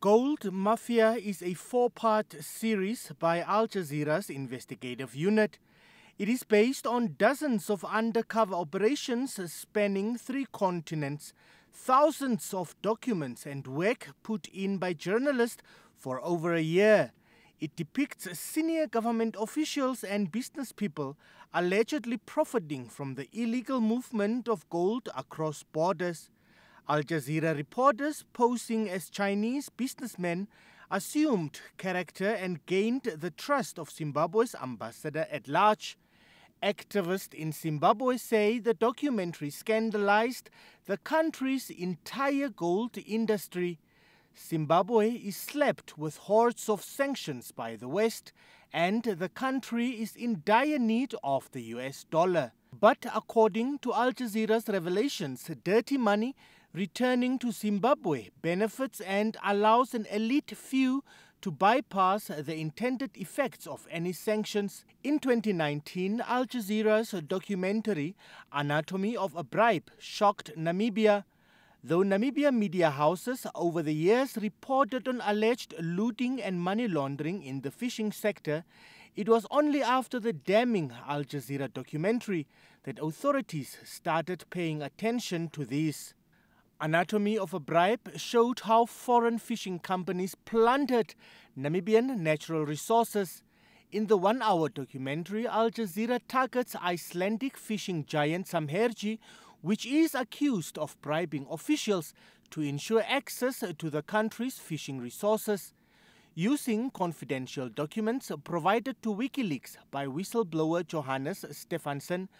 Gold Mafia is a four-part series by Aljazeera's investigative unit. It is based on dozens of undercover operations spanning 3 continents, thousands of documents and work put in by journalists for over a year. It depicts senior government officials and business people allegedly profiting from the illegal movement of gold across borders. Al Jazeera reporters posing as Chinese businessmen assumed character and gained the trust of Zimbabwe's ambassador at large. Activists in Zimbabwe say the documentary scandalized the country's entire gold industry. Zimbabwe is slapped with hordes of sanctions by the West, and the country is in dire need of the US dollar. But according to Al Jazeera's revelations, dirty money returning to Zimbabwe benefits and allows an elite few to bypass the intended effects of any sanctions. In 2019, Al Jazeera's documentary Anatomy of a Bribe shocked Namibia. Though Namibia media houses over the years reported on alleged looting and money laundering in the fishing sector, it was only after the damning Al Jazeera documentary that authorities started paying attention to these. Anatomy of a Bribe showed how foreign fishing companies plundered Namibian natural resources. In the 1-hour documentary, Al Jazeera targets Icelandic fishing giant Samherji, which is accused of bribing officials to ensure access to the country's fishing resources. Using confidential documents provided to WikiLeaks by whistleblower Johannes Stefansson,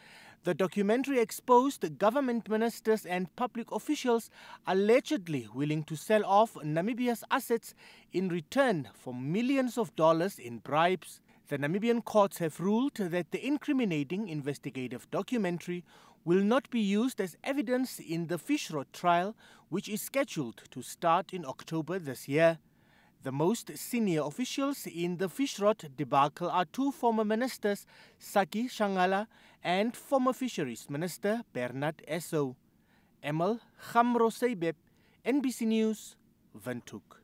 the documentary exposed government ministers and public officials allegedly willing to sell off Namibia's assets in return for millions of dollars in bribes. The Namibian courts have ruled that the incriminating investigative documentary will not be used as evidence in the Fishrot trial, which is scheduled to start in October this year. The most senior officials in the Fishrot debacle are 2 former ministers, Saki Shangala and former Fisheries Minister Bernard Esso. Emil Gamro Seibeb, NBC News, Windhoek.